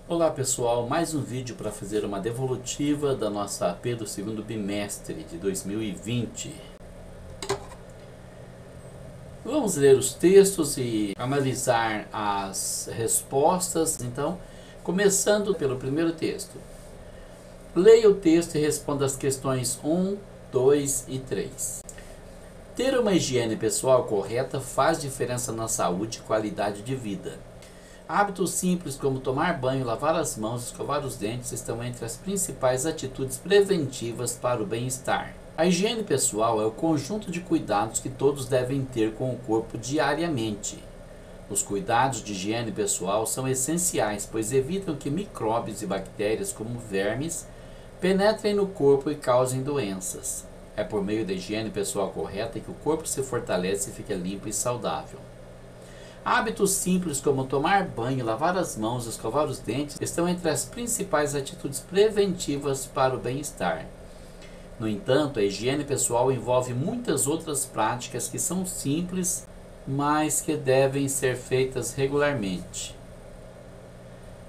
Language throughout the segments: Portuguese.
Olá pessoal, mais um vídeo para fazer uma devolutiva da nossa AP do segundo bimestre de 2020. Vamos ler os textos e analisar as respostas. Então, começando pelo primeiro texto. Leia o texto e responda as questões 1, 2 e 3. Ter uma higiene pessoal correta faz diferença na saúde e qualidade de vida. Hábitos simples como tomar banho, lavar as mãos e escovar os dentes estão entre as principais atitudes preventivas para o bem-estar. A higiene pessoal é o conjunto de cuidados que todos devem ter com o corpo diariamente. Os cuidados de higiene pessoal são essenciais, pois evitam que micróbios e bactérias como vermes penetrem no corpo e causem doenças. É por meio da higiene pessoal correta que o corpo se fortalece e fica limpo e saudável. Hábitos simples como tomar banho, lavar as mãos e escovar os dentes estão entre as principais atitudes preventivas para o bem-estar. No entanto, a higiene pessoal envolve muitas outras práticas que são simples, mas que devem ser feitas regularmente.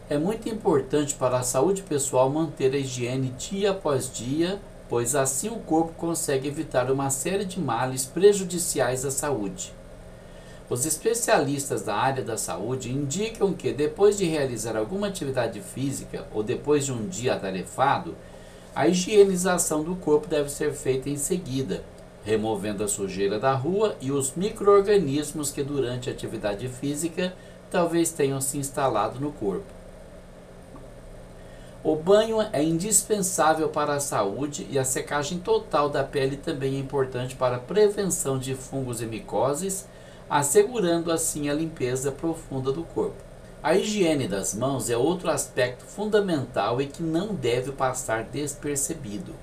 É muito importante para a saúde pessoal manter a higiene dia após dia, pois assim o corpo consegue evitar uma série de males prejudiciais à saúde. Os especialistas da área da saúde indicam que depois de realizar alguma atividade física ou depois de um dia atarefado, a higienização do corpo deve ser feita em seguida, removendo a sujeira da rua e os micro-organismos que durante a atividade física talvez tenham se instalado no corpo. O banho é indispensável para a saúde e a secagem total da pele também é importante para a prevenção de fungos e micoses, assegurando assim a limpeza profunda do corpo. A higiene das mãos é outro aspecto fundamental e que não deve passar despercebido.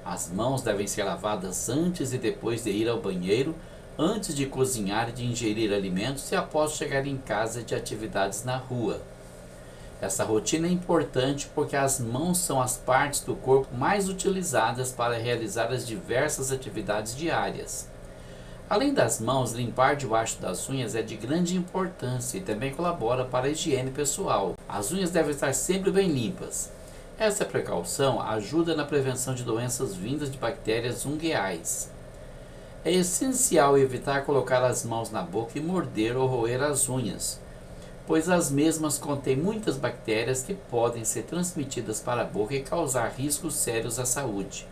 As mãos devem ser lavadas antes e depois de ir ao banheiro, antes de cozinhar e de ingerir alimentos e após chegar em casa de atividades na rua. Essa rotina é importante porque as mãos são as partes do corpo mais utilizadas para realizar as diversas atividades diárias. Além das mãos, limpar debaixo das unhas é de grande importância e também colabora para a higiene pessoal. As unhas devem estar sempre bem limpas. Essa precaução ajuda na prevenção de doenças vindas de bactérias ungueais. É essencial evitar colocar as mãos na boca e morder ou roer as unhas, pois as mesmas contêm muitas bactérias que podem ser transmitidas para a boca e causar riscos sérios à saúde.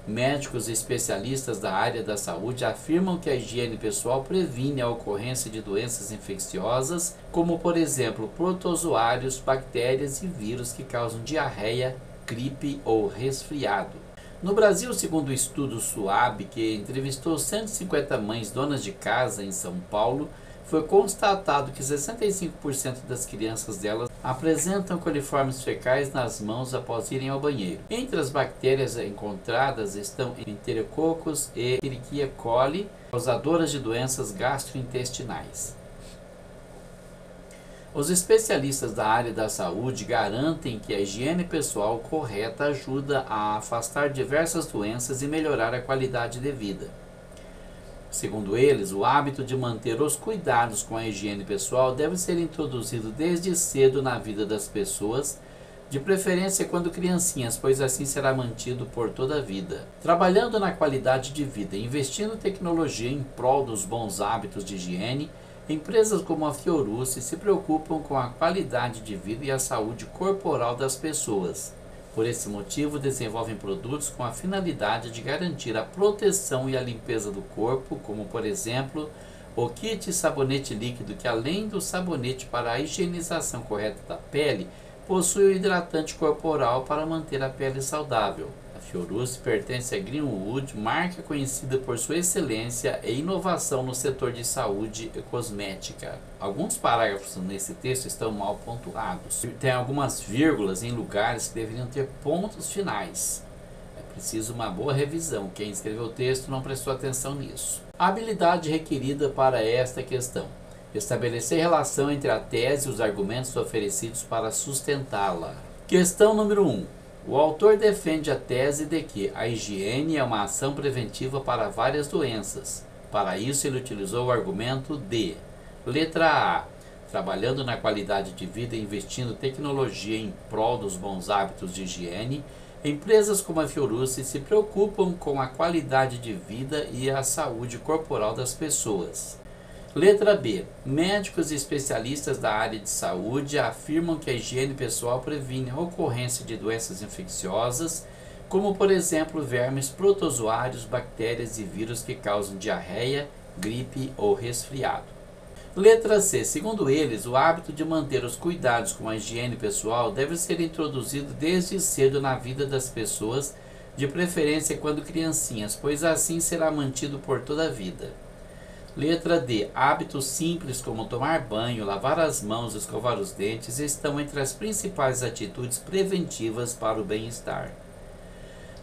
Médicos e especialistas da área da saúde afirmam que a higiene pessoal previne a ocorrência de doenças infecciosas, como por exemplo protozoários, bactérias e vírus que causam diarreia, gripe ou resfriado. No Brasil, segundo o estudo SUAB, que entrevistou 150 mães donas de casa em São Paulo, foi constatado que 65% das crianças delas apresentam coliformes fecais nas mãos após irem ao banheiro. Entre as bactérias encontradas estão Enterococcus e Escherichia coli, causadoras de doenças gastrointestinais. Os especialistas da área da saúde garantem que a higiene pessoal correta ajuda a afastar diversas doenças e melhorar a qualidade de vida. Segundo eles, o hábito de manter os cuidados com a higiene pessoal deve ser introduzido desde cedo na vida das pessoas, de preferência quando criancinhas, pois assim será mantido por toda a vida. Trabalhando na qualidade de vida e investindo em tecnologia em prol dos bons hábitos de higiene, empresas como a Fiorucci se preocupam com a qualidade de vida e a saúde corporal das pessoas. Por esse motivo, desenvolvem produtos com a finalidade de garantir a proteção e a limpeza do corpo, como por exemplo, o kit sabonete líquido que além do sabonete para a higienização correta da pele, possui o hidratante corporal para manter a pele saudável. A Fiorucci pertence à Greenwood, marca conhecida por sua excelência e inovação no setor de saúde e cosmética. Alguns parágrafos nesse texto estão mal pontuados. Tem algumas vírgulas em lugares que deveriam ter pontos finais. É preciso uma boa revisão. Quem escreveu o texto não prestou atenção nisso. A habilidade requerida para esta questão: estabelecer relação entre a tese e os argumentos oferecidos para sustentá-la. Questão número 1. O autor defende a tese de que a higiene é uma ação preventiva para várias doenças. Para isso, ele utilizou o argumento de: letra A. trabalhando na qualidade de vida e investindo tecnologia em prol dos bons hábitos de higiene, empresas como a Fiorucci se preocupam com a qualidade de vida e a saúde corporal das pessoas. Letra B. Médicos e especialistas da área de saúde afirmam que a higiene pessoal previne a ocorrência de doenças infecciosas, como por exemplo vermes protozoários, bactérias e vírus que causam diarreia, gripe ou resfriado. Letra C. Segundo eles, o hábito de manter os cuidados com a higiene pessoal deve ser introduzido desde cedo na vida das pessoas, de preferência quando criancinhas, pois assim será mantido por toda a vida. Letra D. Hábitos simples como tomar banho, lavar as mãos e escovar os dentes estão entre as principais atitudes preventivas para o bem-estar.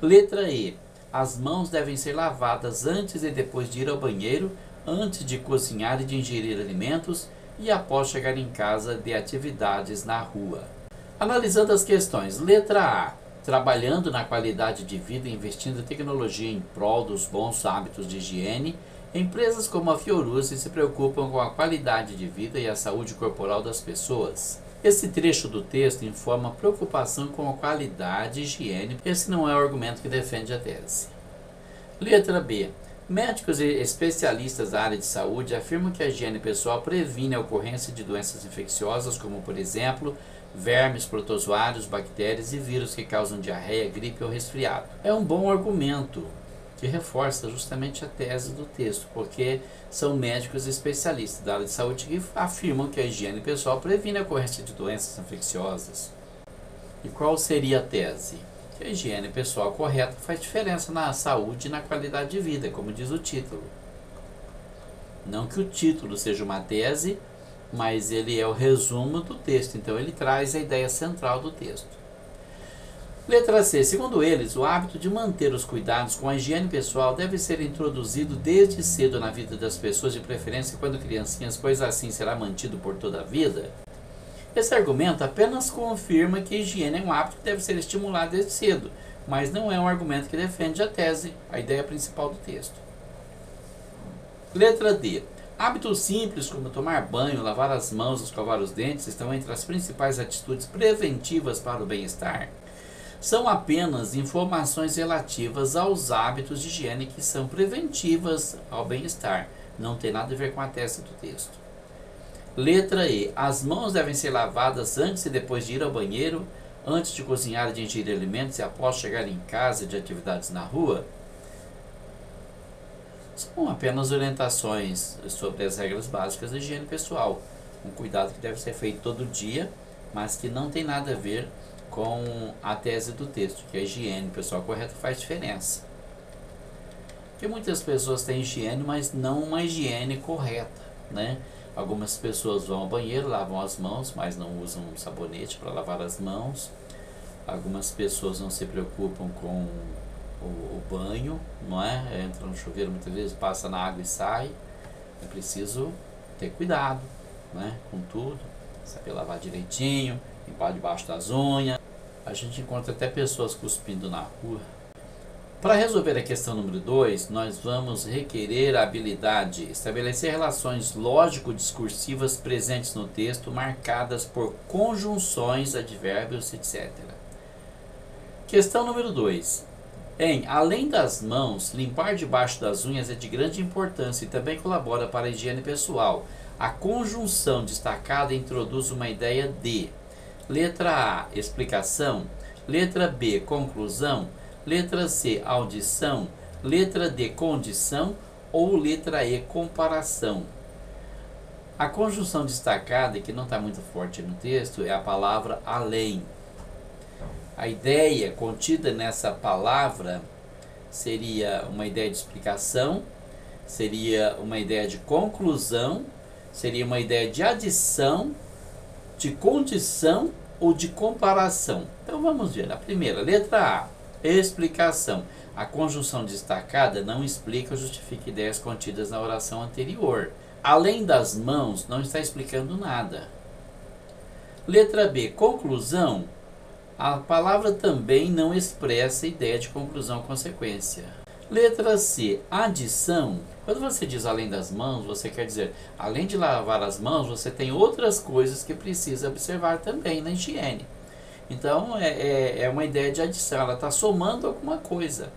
Letra E. As mãos devem ser lavadas antes e depois de ir ao banheiro, antes de cozinhar e de ingerir alimentos e após chegar em casa de atividades na rua. Analisando as questões. Letra A. Trabalhando na qualidade de vida e investindo em tecnologia em prol dos bons hábitos de higiene, empresas como a Fiorucci se preocupam com a qualidade de vida e a saúde corporal das pessoas. Esse trecho do texto informa preocupação com a qualidade e higiene. Esse não é o argumento que defende a tese. Letra B. Médicos e especialistas da área de saúde afirmam que a higiene pessoal previne a ocorrência de doenças infecciosas, como por exemplo, vermes, protozoários, bactérias e vírus que causam diarreia, gripe ou resfriado. É um bom argumento que reforça justamente a tese do texto, porque são médicos especialistas da área de saúde que afirmam que a higiene pessoal previne a ocorrência de doenças infecciosas. E qual seria a tese? Que a higiene pessoal correta faz diferença na saúde e na qualidade de vida, como diz o título. Não que o título seja uma tese, mas ele é o resumo do texto, então ele traz a ideia central do texto. Letra C. Segundo eles, o hábito de manter os cuidados com a higiene pessoal deve ser introduzido desde cedo na vida das pessoas, de preferência quando criancinhas, pois assim será mantido por toda a vida. Esse argumento apenas confirma que a higiene é um hábito que deve ser estimulado desde cedo, mas não é um argumento que defende a tese, a ideia principal do texto. Letra D. Hábitos simples como tomar banho, lavar as mãos e escovar os dentes estão entre as principais atitudes preventivas para o bem-estar. São apenas informações relativas aos hábitos de higiene que são preventivas ao bem-estar. Não tem nada a ver com a tese do texto. Letra E. As mãos devem ser lavadas antes e depois de ir ao banheiro, antes de cozinhar e de ingerir alimentos e após chegar em casa e de atividades na rua. São apenas orientações sobre as regras básicas da higiene pessoal. Um cuidado que deve ser feito todo dia, mas que não tem nada a ver com a tese do texto, que a higiene pessoal correta faz diferença. Porque muitas pessoas têm higiene, mas não uma higiene correta, né? Algumas pessoas vão ao banheiro, lavam as mãos, mas não usam sabonete para lavar as mãos. Algumas pessoas não se preocupam com o banho, não é? Entra no chuveiro muitas vezes, passa na água e sai. É preciso ter cuidado, né? Com tudo, saber lavar direitinho, limpar debaixo das unhas. A gente encontra até pessoas cuspindo na rua. Para resolver a questão número 2, nós vamos requerer a habilidade de estabelecer relações lógico-discursivas presentes no texto, marcadas por conjunções, advérbios, etc. Questão número 2. Além das mãos, limpar debaixo das unhas é de grande importância e também colabora para a higiene pessoal. A conjunção destacada introduz uma ideia de: letra A, explicação. Letra B, conclusão. Letra C, audição. Letra D, condição. Ou letra E, comparação. A conjunção destacada, que não está muito forte no texto, é a palavra além. A ideia contida nessa palavra seria uma ideia de explicação, seria uma ideia de conclusão, seria uma ideia de adição, de condição ou de comparação. Então vamos ver. A primeira, letra A, explicação. A conjunção destacada não explica ou justifica ideias contidas na oração anterior. Além das mãos, não está explicando nada. Letra B, conclusão. A palavra também não expressa ideia de conclusão ou consequência. Letra C, adição. Quando você diz além das mãos, você quer dizer, além de lavar as mãos, você tem outras coisas que precisa observar também na higiene. Então, é uma ideia de adição, ela está somando alguma coisa.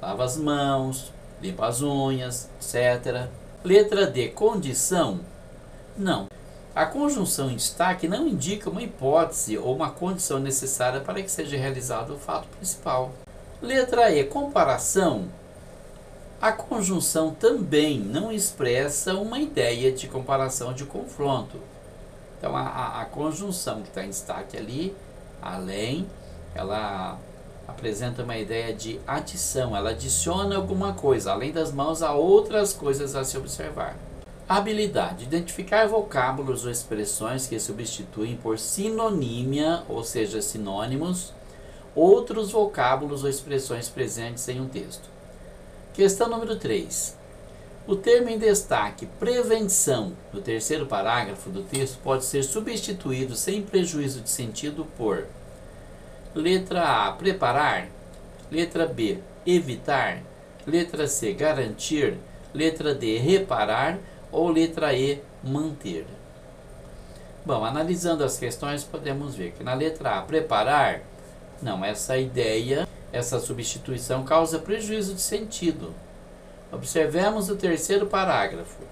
Lava as mãos, limpa as unhas, etc. Letra D, condição. Não. A conjunção em destaque não indica uma hipótese ou uma condição necessária para que seja realizado o fato principal. Letra E, comparação. A conjunção também não expressa uma ideia de comparação de confronto. Então, a conjunção que está em destaque ali, além, ela apresenta uma ideia de adição, ela adiciona alguma coisa, além das mãos, há outras coisas a se observar. Habilidade, identificar vocábulos ou expressões que substituem por sinonímia, ou seja, sinônimos, outros vocábulos ou expressões presentes em um texto. Questão número 3. O termo em destaque, prevenção, no terceiro parágrafo do texto, pode ser substituído sem prejuízo de sentido por letra A, preparar, letra B, evitar, letra C, garantir, letra D, reparar ou letra E, manter. Bom, analisando as questões, podemos ver que na letra A, preparar, não, essa ideia, essa substituição causa prejuízo de sentido. Observemos o terceiro parágrafo.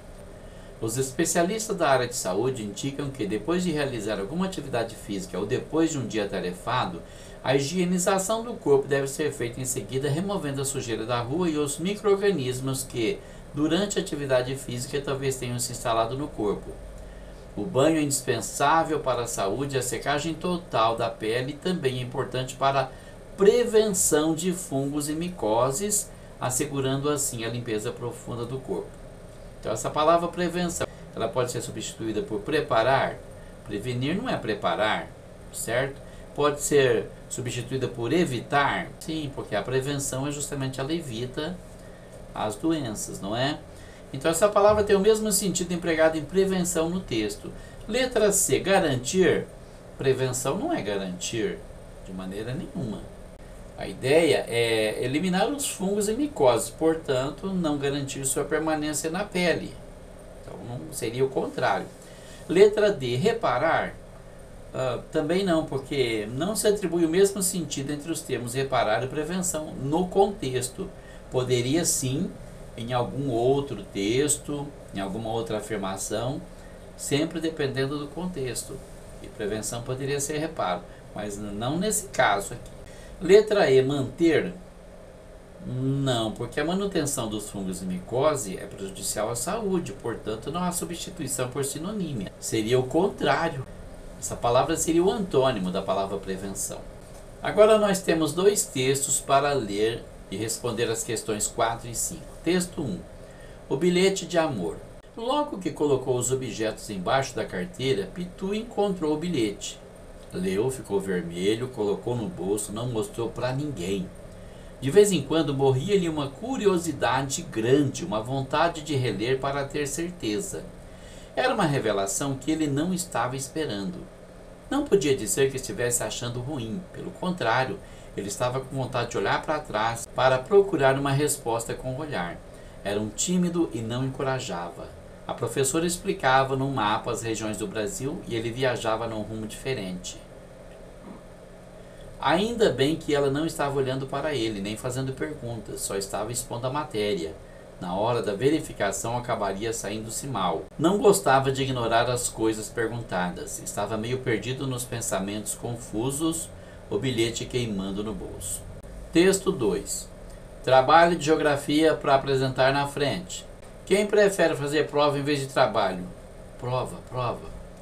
Os especialistas da área de saúde indicam que depois de realizar alguma atividade física ou depois de um dia atarefado, a higienização do corpo deve ser feita em seguida, removendo a sujeira da rua e os micro-organismos que, durante a atividade física, talvez tenham se instalado no corpo. O banho é indispensável para a saúde e a secagem total da pele também é importante para a prevenção de fungos e micoses, assegurando assim a limpeza profunda do corpo. Então essa palavra prevenção, ela pode ser substituída por preparar. Prevenir não é preparar, certo? Pode ser substituída por evitar. Sim, porque a prevenção é justamente ela evita as doenças, não é? Então essa palavra tem o mesmo sentido empregado em prevenção no texto. Letra C, garantir. Prevenção não é garantir de maneira nenhuma. A ideia é eliminar os fungos e micoses, portanto, não garantir sua permanência na pele. Então, não seria o contrário. Letra D, reparar. Também não, porque não se atribui o mesmo sentido entre os termos reparar e prevenção no contexto. Poderia sim, em algum outro texto, em alguma outra afirmação, sempre dependendo do contexto. E prevenção poderia ser reparo, mas não nesse caso aqui. Letra E, manter. Não, porque a manutenção dos fungos e micose é prejudicial à saúde, portanto não há substituição por sinonímia. Seria o contrário. Essa palavra seria o antônimo da palavra prevenção. Agora nós temos dois textos para ler e responder as questões 4 e 5. Texto 1. O bilhete de amor. Logo que colocou os objetos embaixo da carteira, Pitu encontrou o bilhete. Leu, ficou vermelho, colocou no bolso, não mostrou para ninguém. De vez em quando morria-lhe uma curiosidade grande, uma vontade de reler para ter certeza. Era uma revelação que ele não estava esperando. Não podia dizer que estivesse achando ruim, pelo contrário, ele estava com vontade de olhar para trás para procurar uma resposta com o olhar. Era um tímido e não encorajava. A professora explicava num mapa as regiões do Brasil e ele viajava num rumo diferente. Ainda bem que ela não estava olhando para ele, nem fazendo perguntas, só estava expondo a matéria. Na hora da verificação acabaria saindo-se mal. Não gostava de ignorar as coisas perguntadas. Estava meio perdido nos pensamentos confusos, o bilhete queimando no bolso. Texto 2. Trabalho de geografia para apresentar na frente. Quem prefere fazer prova em vez de trabalho? Prova.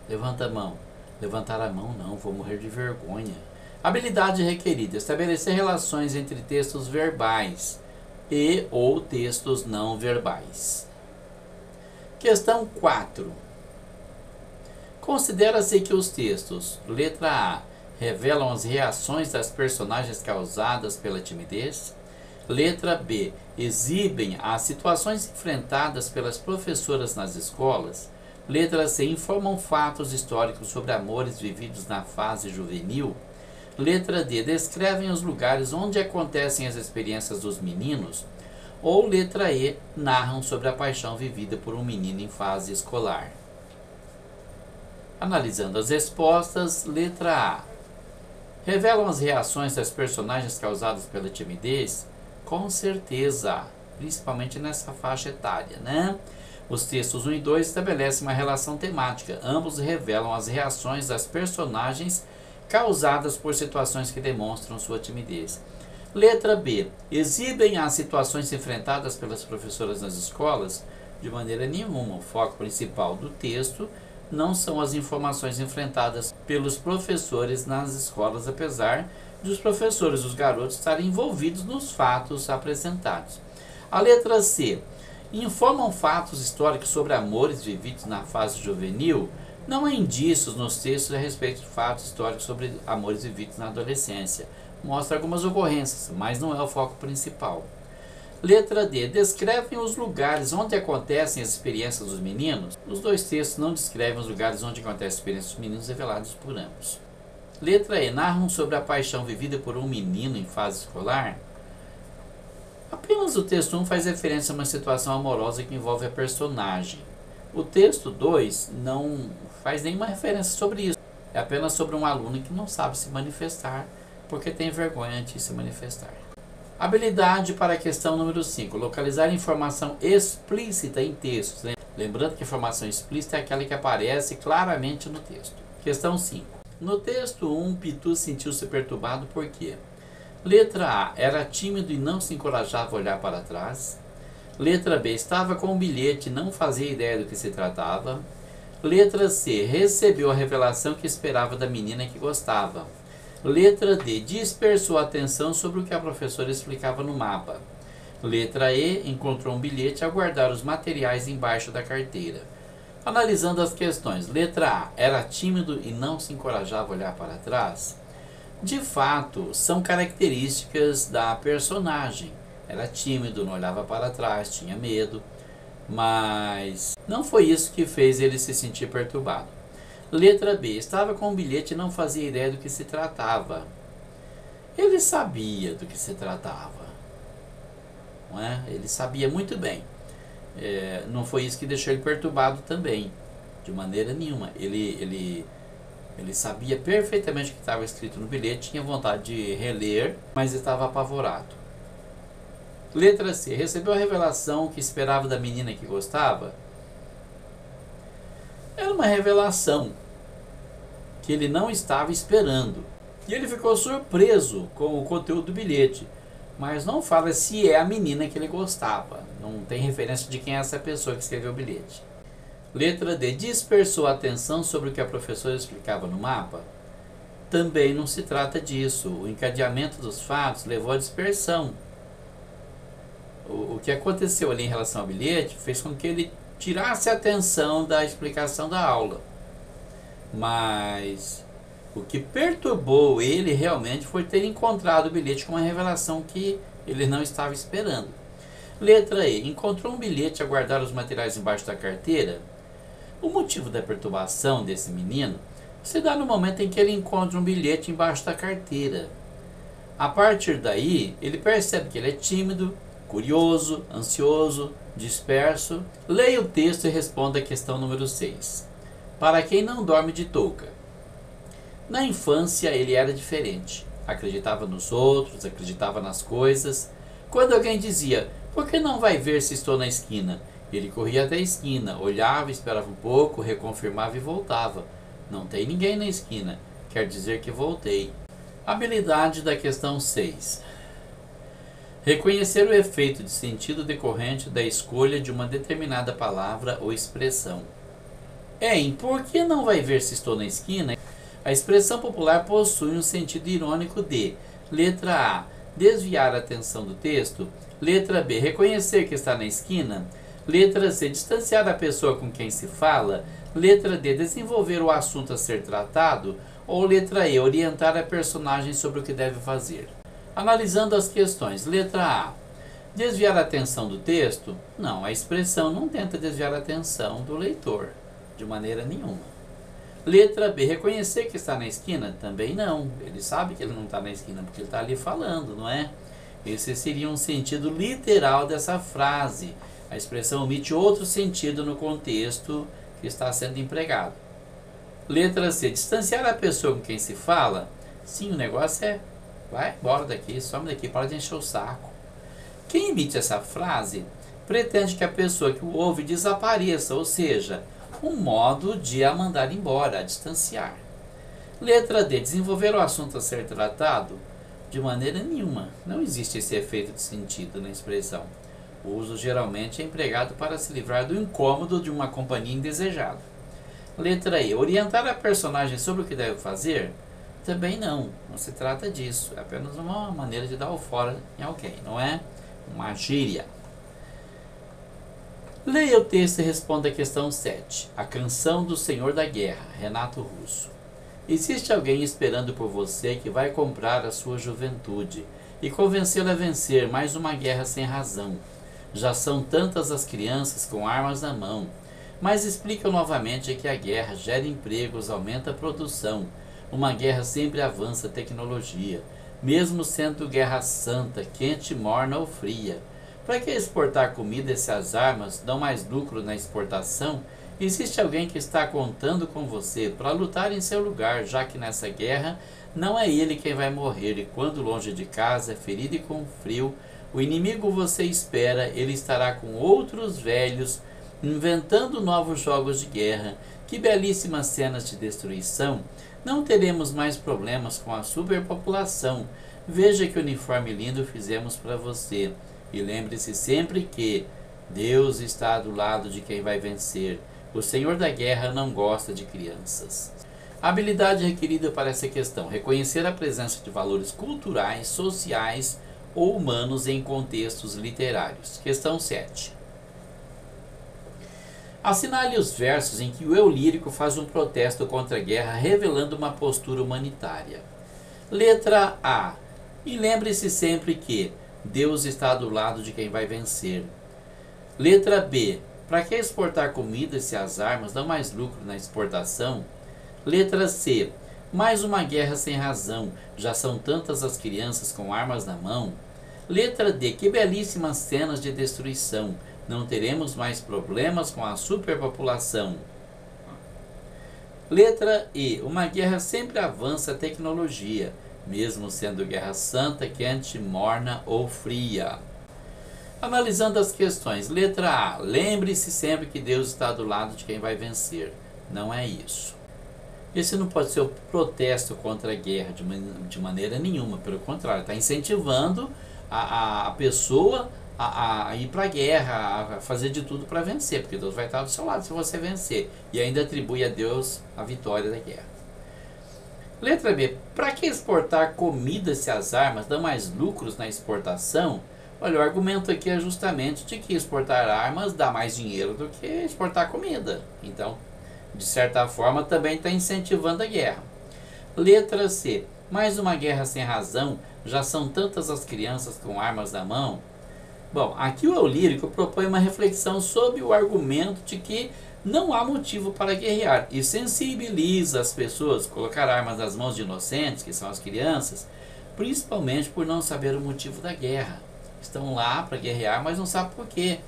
Levanta a mão. Levantar a mão não, vou morrer de vergonha. Habilidade requerida. Estabelecer relações entre textos verbais e ou textos não verbais. Questão 4. Considera-se que os textos, letra A, revelam as reações das personagens causadas pela timidez. Letra B, exibem as situações enfrentadas pelas professoras nas escolas. Letra C, informam fatos históricos sobre amores vividos na fase juvenil. Letra D, descrevem os lugares onde acontecem as experiências dos meninos. Ou letra E, narram sobre a paixão vivida por um menino em fase escolar. Analisando as respostas, letra A. Revelam as reações das personagens causadas pela timidez? Com certeza, principalmente nessa faixa etária, né? Os textos 1 e 2 estabelecem uma relação temática. Ambos revelam as reações das personagens causadas por situações que demonstram sua timidez. Letra B. Exibem as situações enfrentadas pelas professoras nas escolas? De maneira nenhuma. O foco principal do texto não são as informações enfrentadas pelos professores nas escolas, apesar de os professores, os garotos, estarem envolvidos nos fatos apresentados. A letra C. Informam fatos históricos sobre amores vividos na fase juvenil? Não há indícios nos textos a respeito de fatos históricos sobre amores vividos na adolescência. Mostra algumas ocorrências, mas não é o foco principal. Letra D. Descrevem os lugares onde acontecem as experiências dos meninos? Os dois textos não descrevem os lugares onde acontecem as experiências dos meninos revelados por ambos. Letra E. Narram sobre a paixão vivida por um menino em fase escolar? Apenas o texto 1 faz referência a uma situação amorosa que envolve a personagem. O texto 2 não faz nenhuma referência sobre isso. É apenas sobre um aluno que não sabe se manifestar porque tem vergonha de se manifestar. Habilidade para a questão número 5. Localizar informação explícita em textos. Lembrando que a informação explícita é aquela que aparece claramente no texto. Questão 5. No texto 1, Pitu sentiu-se perturbado por quê? Letra A. Era tímido e não se encorajava a olhar para trás. Letra B. Estava com um bilhete e não fazia ideia do que se tratava. Letra C. Recebeu a revelação que esperava da menina que gostava. Letra D. Dispersou a atenção sobre o que a professora explicava no mapa. Letra E. Encontrou um bilhete a guardar os materiais embaixo da carteira. Analisando as questões. Letra A. Era tímido e não se encorajava a olhar para trás? De fato, são características da personagem. Era tímido, não olhava para trás, tinha medo, mas não foi isso que fez ele se sentir perturbado. Letra B. Estava com um bilhete e não fazia ideia do que se tratava. Ele sabia do que se tratava, não é? Ele sabia muito bem. Não foi isso que deixou ele perturbado também, de maneira nenhuma. Ele sabia perfeitamente o que estava escrito no bilhete, tinha vontade de reler, mas estava apavorado. Letra C. Recebeu a revelação que esperava da menina que gostava? Era uma revelação que ele não estava esperando. E ele ficou surpreso com o conteúdo do bilhete, mas não fala se é a menina que ele gostava. Não tem referência de quem é essa pessoa que escreveu o bilhete. Letra D. Dispersou a atenção sobre o que a professora explicava no mapa? Também não se trata disso. O encadeamento dos fatos levou à dispersão. O que aconteceu ali em relação ao bilhete fez com que ele tirasse a atenção da explicação da aula. Mas o que perturbou ele realmente foi ter encontrado o bilhete com uma revelação que ele não estava esperando. Letra E. Encontrou um bilhete a guardar os materiais embaixo da carteira? O motivo da perturbação desse menino se dá no momento em que ele encontra um bilhete embaixo da carteira. A partir daí, ele percebe que ele é tímido, curioso, ansioso, disperso. Leia o texto e responda a questão número 6. Para quem não dorme de touca? Na infância ele era diferente. Acreditava nos outros, acreditava nas coisas. Quando alguém dizia, por que não vai ver se estou na esquina? Ele corria até a esquina, olhava, esperava um pouco, reconfirmava e voltava. Não tem ninguém na esquina, quer dizer que voltei. Habilidade da questão 6. Reconhecer o efeito de sentido decorrente da escolha de uma determinada palavra ou expressão. Por que não vai ver se estou na esquina? A expressão popular possui um sentido irônico de: letra A. Desviar a atenção do texto. Letra B. Reconhecer que está na esquina. Letra C. Distanciar a pessoa com quem se fala. Letra D. Desenvolver o assunto a ser tratado. Ou letra E. Orientar a personagem sobre o que deve fazer. Analisando as questões. Letra A. Desviar a atenção do texto? Não, a expressão não tenta desviar a atenção do leitor, de maneira nenhuma. Letra B. Reconhecer que está na esquina? Também não. Ele sabe que ele não está na esquina, porque ele está ali falando, não é? Esse seria um sentido literal dessa frase. A expressão omite outro sentido no contexto que está sendo empregado. Letra C. Distanciar a pessoa com quem se fala? Sim, o negócio é: vai embora daqui, some daqui, para de encher o saco. Quem emite essa frase pretende que a pessoa que o ouve desapareça, ou seja, um modo de a mandar embora, a distanciar. Letra D. Desenvolver o assunto a ser tratado? De maneira nenhuma. Não existe esse efeito de sentido na expressão. O uso geralmente é empregado para se livrar do incômodo de uma companhia indesejada. Letra E. Orientar a personagem sobre o que deve fazer? Também não. Não se trata disso. É apenas uma maneira de dar o fora em alguém, não é uma gíria. Leia o texto e responda a questão 7. A canção do Senhor da Guerra, Renato Russo. Existe alguém esperando por você que vai comprar a sua juventude e convencê-lo a vencer mais uma guerra sem razão. Já são tantas as crianças com armas na mão. Mas explica novamente que a guerra gera empregos, aumenta a produção. Uma guerra sempre avança a tecnologia, mesmo sendo guerra santa, quente, morna ou fria. Para que exportar comida se as armas dão mais lucro na exportação? Existe alguém que está contando com você para lutar em seu lugar, já que nessa guerra não é ele quem vai morrer, e quando longe de casa, ferido e com frio, o inimigo você espera, ele estará com outros velhos, inventando novos jogos de guerra. Que belíssimas cenas de destruição! Não teremos mais problemas com a superpopulação. Veja que uniforme lindo fizemos para você. E lembre-se sempre que Deus está do lado de quem vai vencer. O Senhor da Guerra não gosta de crianças. A habilidade requerida para essa questão: reconhecer a presença de valores culturais, sociais ou humanos em contextos literários. Questão 7. Assinale os versos em que o eu lírico faz um protesto contra a guerra, revelando uma postura humanitária. Letra A. E lembre-se sempre que Deus está do lado de quem vai vencer. Letra B. Para que exportar comida se as armas dão mais lucro na exportação? Letra C. Mais uma guerra sem razão, já são tantas as crianças com armas na mão. Letra D. Que belíssimas cenas de destruição, não teremos mais problemas com a superpopulação. Letra E. Uma guerra sempre avança a tecnologia, mesmo sendo guerra santa, quente, morna ou fria. Analisando as questões. Letra A. Lembre-se sempre que Deus está do lado de quem vai vencer. Não é isso. Esse não pode ser o protesto contra a guerra de maneira nenhuma. Pelo contrário, está incentivando a pessoa a ir para a guerra, a fazer de tudo para vencer, porque Deus vai estar do seu lado se você vencer. E ainda atribui a Deus a vitória da guerra. Letra B. Para que exportar comida se as armas dão mais lucros na exportação? Olha, o argumento aqui é justamente de que exportar armas dá mais dinheiro do que exportar comida. Então, de certa forma, também está incentivando a guerra. Letra C. Mais uma guerra sem razão, já são tantas as crianças com armas na mão. Bom, aqui o eu lírico propõe uma reflexão sobre o argumento de que não há motivo para guerrear e sensibiliza as pessoas, colocar armas nas mãos de inocentes, que são as crianças, principalmente por não saber o motivo da guerra. Estão lá para guerrear, mas não sabem por quê.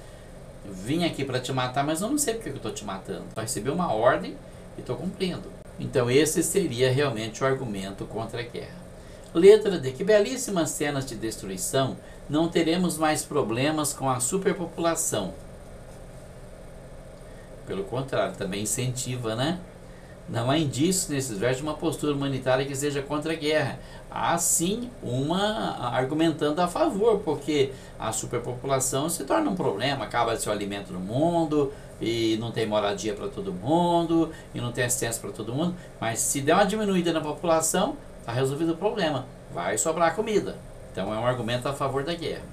Vim aqui para te matar, mas eu não sei porque eu estou te matando. Eu recebi uma ordem e estou cumprindo. Então esse seria realmente o argumento contra a guerra. Letra D. Que belíssimas cenas de destruição, não teremos mais problemas com a superpopulação. Pelo contrário, também incentiva, né? Não há indícios nesses versos de uma postura humanitária que seja contra a guerra. Há sim uma argumentando a favor, porque a superpopulação se torna um problema, acaba de ser o alimento no mundo, e não tem moradia para todo mundo, e não tem assistência para todo mundo. Mas se der uma diminuída na população, está resolvido o problema, vai sobrar comida. Então é um argumento a favor da guerra.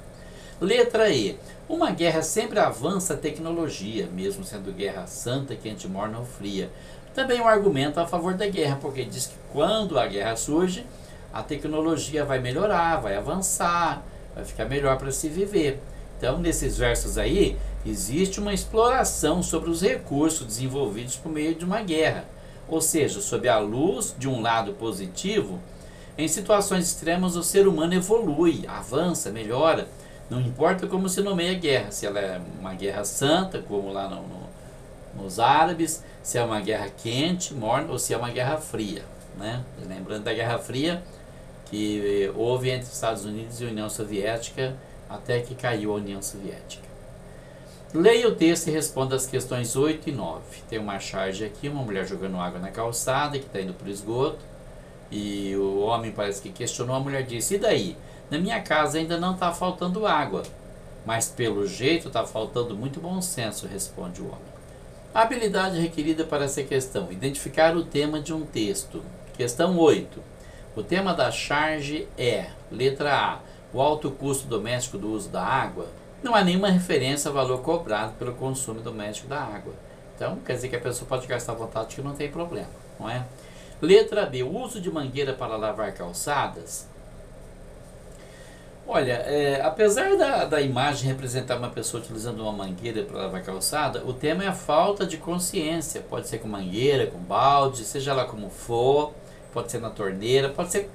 Letra E. Uma guerra sempre avança a tecnologia, mesmo sendo guerra santa, quente, morna ou fria. Também um argumento a favor da guerra, porque diz que quando a guerra surge, a tecnologia vai melhorar, vai avançar, vai ficar melhor para se viver. Então, nesses versos aí, existe uma exploração sobre os recursos desenvolvidos por meio de uma guerra. Ou seja, sob a luz de um lado positivo, Em situações extremas, o ser humano evolui, avança, melhora. Não importa como se nomeia a guerra, se ela é uma guerra santa, como lá nos árabes, se é uma guerra quente, morna, ou se é uma guerra fria, né? Lembrando da Guerra Fria, que houve entre Estados Unidos e União Soviética, até que caiu a União Soviética. Leia o texto e responda as questões 8 e 9. Tem uma charge aqui, uma mulher jogando água na calçada, que está indo para o esgoto, e o homem parece que questionou, a mulher disse, e daí? Na minha casa ainda não está faltando água, mas pelo jeito está faltando muito bom senso, responde o homem. A habilidade requerida para essa questão, identificar o tema de um texto. Questão 8. O tema da charge é, letra A, o alto custo doméstico do uso da água. Não há nenhuma referência ao valor cobrado pelo consumo doméstico da água. Então, quer dizer que a pessoa pode gastar à vontade, que não tem problema, não é? Letra B, o uso de mangueira para lavar calçadas. Olha, apesar da imagem representar uma pessoa utilizando uma mangueira para lavar calçada, o tema é a falta de consciência. Pode ser com mangueira, com balde, seja lá como for, pode ser na torneira, pode ser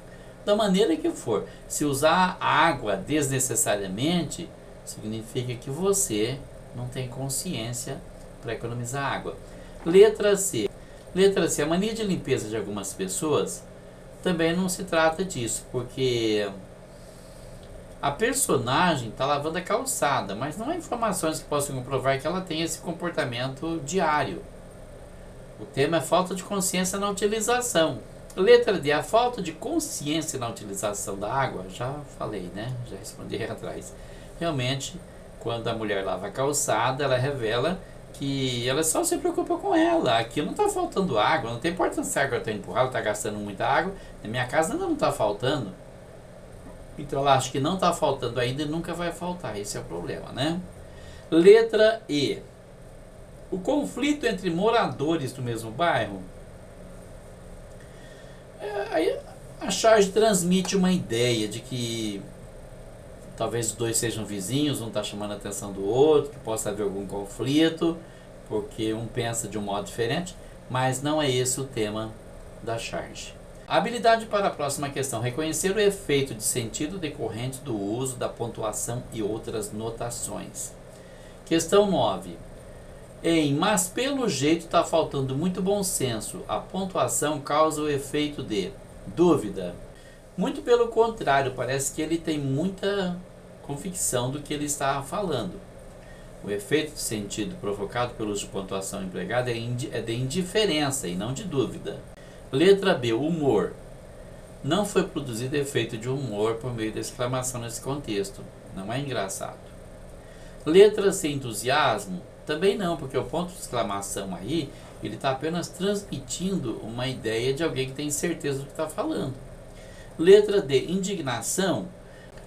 da maneira que for. Se usar água desnecessariamente, significa que você não tem consciência para economizar água. Letra C. Letra C, a mania de limpeza de algumas pessoas também não se trata disso, porque a personagem está lavando a calçada, mas não há informações que possam comprovar que ela tem esse comportamento diário. O tema é falta de consciência na utilização. Letra D, a falta de consciência na utilização da água, já falei, né? Já respondi aí atrás. Realmente, quando a mulher lava a calçada, ela revela que ela só se preocupa com ela. Aqui não está faltando água, não tem importância se a água está empurrada, está gastando muita água. Na minha casa ainda não está faltando. Então ela acha que não está faltando ainda e nunca vai faltar. Esse é o problema, né? Letra E. O conflito entre moradores do mesmo bairro. Aí a charge transmite uma ideia de que talvez os dois sejam vizinhos, um está chamando a atenção do outro, que possa haver algum conflito, porque um pensa de um modo diferente, mas não é esse o tema da charge. A habilidade para a próxima questão, reconhecer o efeito de sentido decorrente do uso da pontuação e outras notações. Questão 9. Mas pelo jeito está faltando muito bom senso, a pontuação causa o efeito de dúvida. Muito pelo contrário, parece que ele tem muita convicção do que ele está falando. O efeito de sentido provocado pelo uso de pontuação empregada é de indiferença e não de dúvida. Letra B, humor. Não foi produzido efeito de humor por meio da exclamação nesse contexto. Não é engraçado. Letra C, entusiasmo. Também não, porque o ponto de exclamação aí, ele está apenas transmitindo uma ideia de alguém que tem certeza do que está falando. Letra D, indignação.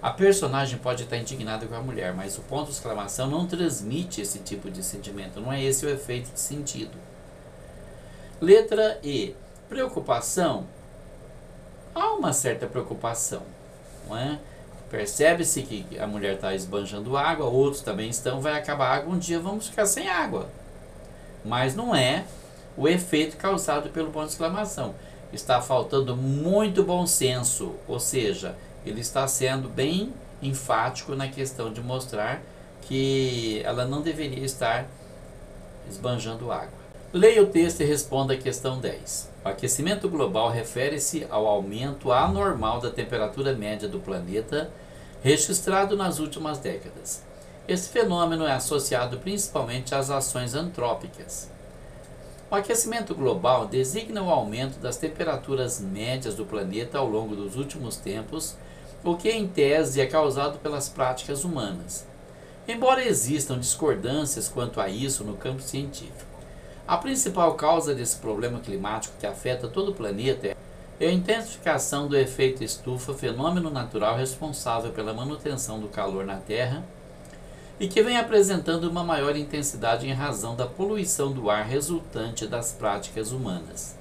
A personagem pode estar indignada com a mulher, mas o ponto de exclamação não transmite esse tipo de sentimento. Não é esse o efeito de sentido. Letra E, preocupação. Há uma certa preocupação, não é? Percebe-se que a mulher está esbanjando água, outros também estão, vai acabar a água, um dia vamos ficar sem água. Mas não é o efeito causado pelo ponto de exclamação. Está faltando muito bom senso, ou seja, ele está sendo bem enfático na questão de mostrar que ela não deveria estar esbanjando água. Leia o texto e responda a questão 10. O aquecimento global refere-se ao aumento anormal da temperatura média do planeta registrado nas últimas décadas. Esse fenômeno é associado principalmente às ações antrópicas. O aquecimento global designa o aumento das temperaturas médias do planeta ao longo dos últimos tempos, o que em tese é causado pelas práticas humanas. Embora existam discordâncias quanto a isso no campo científico, a principal causa desse problema climático que afeta todo o planeta é a intensificação do efeito estufa, fenômeno natural responsável pela manutenção do calor na Terra e que vem apresentando uma maior intensidade em razão da poluição do ar resultante das práticas humanas.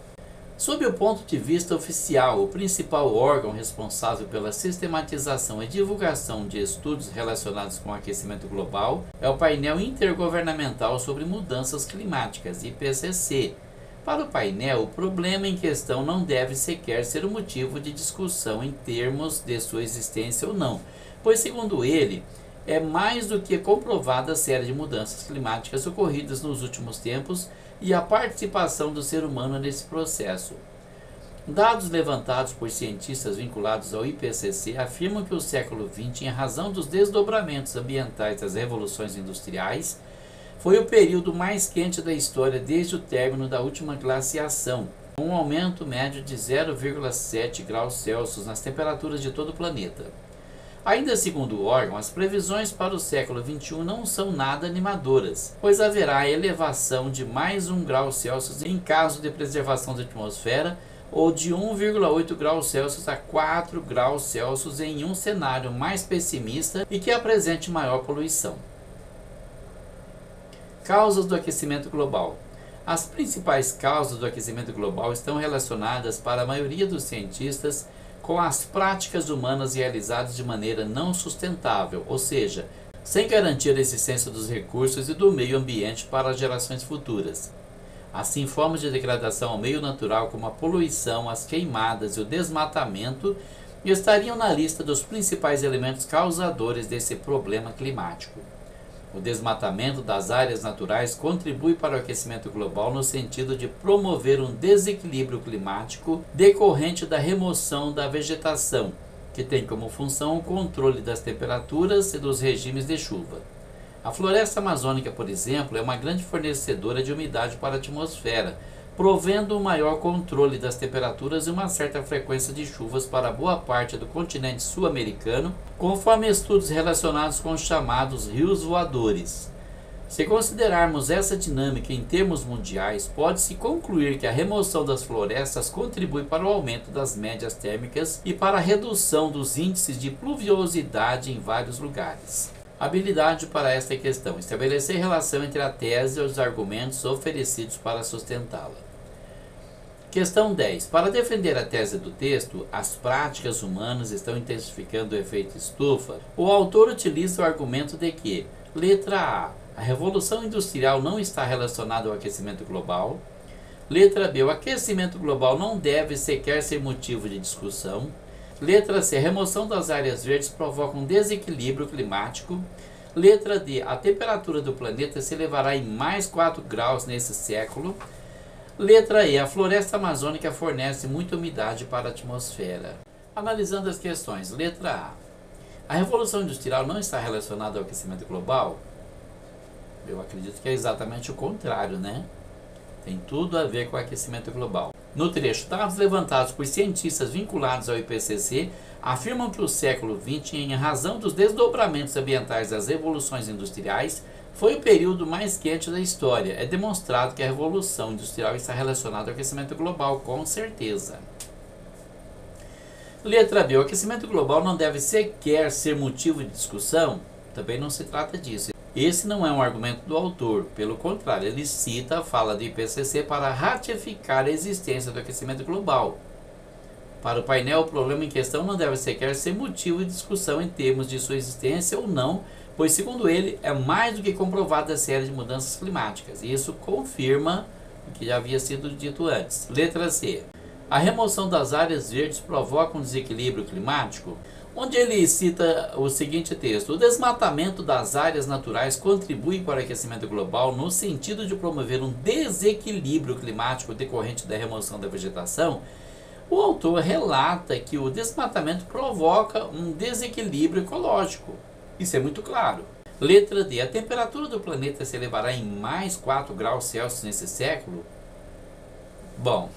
Sob o ponto de vista oficial, o principal órgão responsável pela sistematização e divulgação de estudos relacionados com o aquecimento global é o Painel Intergovernamental sobre Mudanças Climáticas, IPCC, Para o painel, o problema em questão não deve sequer ser o motivo de discussão em termos de sua existência ou não, pois, segundo ele, é mais do que comprovada a série de mudanças climáticas ocorridas nos últimos tempos e a participação do ser humano nesse processo. Dados levantados por cientistas vinculados ao IPCC afirmam que o século XX, em razão dos desdobramentos ambientais das revoluções industriais, foi o período mais quente da história desde o término da última glaciação, com um aumento médio de 0,7 graus Celsius nas temperaturas de todo o planeta. Ainda segundo o órgão, as previsões para o século XXI não são nada animadoras, pois haverá elevação de mais 1 grau Celsius em caso de preservação da atmosfera ou de 1,8 graus Celsius a 4 graus Celsius em um cenário mais pessimista e que apresente maior poluição. Causas do aquecimento global. As principais causas do aquecimento global estão relacionadas, para a maioria dos cientistas, com as práticas humanas realizadas de maneira não sustentável, ou seja, sem garantir a existência dos recursos e do meio ambiente para as gerações futuras. Assim, formas de degradação ao meio natural como a poluição, as queimadas e o desmatamento estariam na lista dos principais elementos causadores desse problema climático. O desmatamento das áreas naturais contribui para o aquecimento global no sentido de promover um desequilíbrio climático decorrente da remoção da vegetação, que tem como função o controle das temperaturas e dos regimes de chuva. A floresta amazônica, por exemplo, é uma grande fornecedora de umidade para a atmosfera, provendo um maior controle das temperaturas e uma certa frequência de chuvas para boa parte do continente sul-americano, conforme estudos relacionados com os chamados rios voadores. Se considerarmos essa dinâmica em termos mundiais, pode-se concluir que a remoção das florestas contribui para o aumento das médias térmicas e para a redução dos índices de pluviosidade em vários lugares. Habilidade para esta questão: estabelecer relação entre a tese e os argumentos oferecidos para sustentá-la. Questão 10. Para defender a tese do texto, as práticas humanas estão intensificando o efeito estufa, o autor utiliza o argumento de que, letra A revolução industrial não está relacionada ao aquecimento global. Letra B, o aquecimento global não deve sequer ser motivo de discussão. Letra C, a remoção das áreas verdes provoca um desequilíbrio climático. Letra D, a temperatura do planeta se elevará em mais 4 graus nesse século. Letra E, a floresta amazônica fornece muita umidade para a atmosfera. Analisando as questões. Letra A revolução industrial não está relacionada ao aquecimento global? Eu acredito que é exatamente o contrário, né? Tem tudo a ver com o aquecimento global. No trecho, dados levantados por cientistas vinculados ao IPCC afirmam que o século XX, em razão dos desdobramentos ambientais das revoluções industriais, foi o período mais quente da história. É demonstrado que a revolução industrial está relacionada ao aquecimento global, com certeza. Letra B. O aquecimento global não deve sequer ser motivo de discussão? Também não se trata disso. Esse não é um argumento do autor, pelo contrário, ele cita a fala do IPCC para ratificar a existência do aquecimento global. Para o painel, o problema em questão não deve sequer ser motivo de discussão em termos de sua existência ou não, pois, segundo ele, é mais do que comprovada a série de mudanças climáticas. E isso confirma o que já havia sido dito antes. Letra C. A remoção das áreas verdes provoca um desequilíbrio climático? Onde ele cita o seguinte texto: o desmatamento das áreas naturais contribui para o aquecimento global no sentido de promover um desequilíbrio climático decorrente da remoção da vegetação. O autor relata que o desmatamento provoca um desequilíbrio ecológico. Isso é muito claro. Letra D. A temperatura do planeta se elevará em mais 4 graus Celsius nesse século? Bom,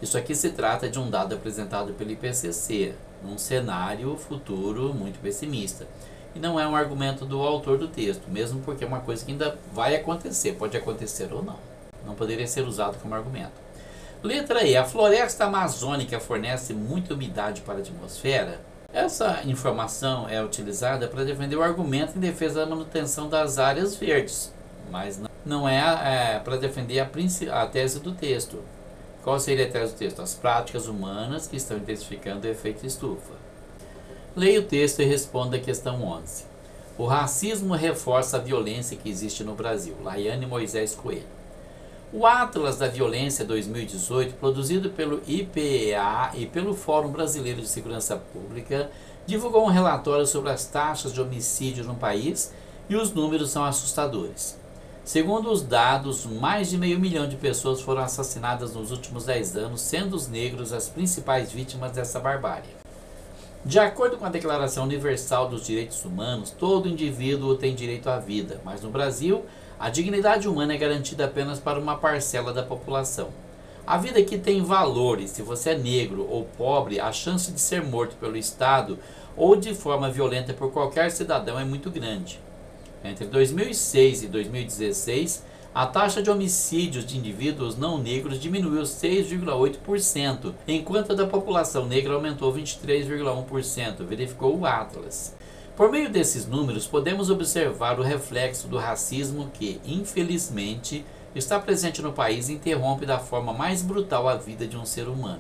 isso aqui se trata de um dado apresentado pelo IPCC, num cenário futuro muito pessimista. E não é um argumento do autor do texto, mesmo porque é uma coisa que ainda vai acontecer, pode acontecer ou não. Não poderia ser usado como argumento. Letra E. A floresta amazônica fornece muita umidade para a atmosfera? Essa informação é utilizada para defender o argumento em defesa da manutenção das áreas verdes, mas não é para defender a tese do texto. Qual seria a tese do texto? As práticas humanas que estão intensificando o efeito estufa. Leia o texto e responda a questão 11. O racismo reforça a violência que existe no Brasil. Laiane Moisés Coelho. O Atlas da Violência 2018, produzido pelo IPEA e pelo Fórum Brasileiro de Segurança Pública, divulgou um relatório sobre as taxas de homicídio no país e os números são assustadores. Segundo os dados, mais de 500 mil de pessoas foram assassinadas nos últimos 10 anos, sendo os negros as principais vítimas dessa barbárie. De acordo com a Declaração Universal dos Direitos Humanos, todo indivíduo tem direito à vida, mas no Brasil, a dignidade humana é garantida apenas para uma parcela da população. A vida aqui tem valor e se você é negro ou pobre, a chance de ser morto pelo Estado ou de forma violenta por qualquer cidadão é muito grande. Entre 2006 e 2016, a taxa de homicídios de indivíduos não negros diminuiu 6,8%, enquanto a da população negra aumentou 23,1%, verificou o Atlas. Por meio desses números, podemos observar o reflexo do racismo que, infelizmente, está presente no país e interrompe da forma mais brutal a vida de um ser humano.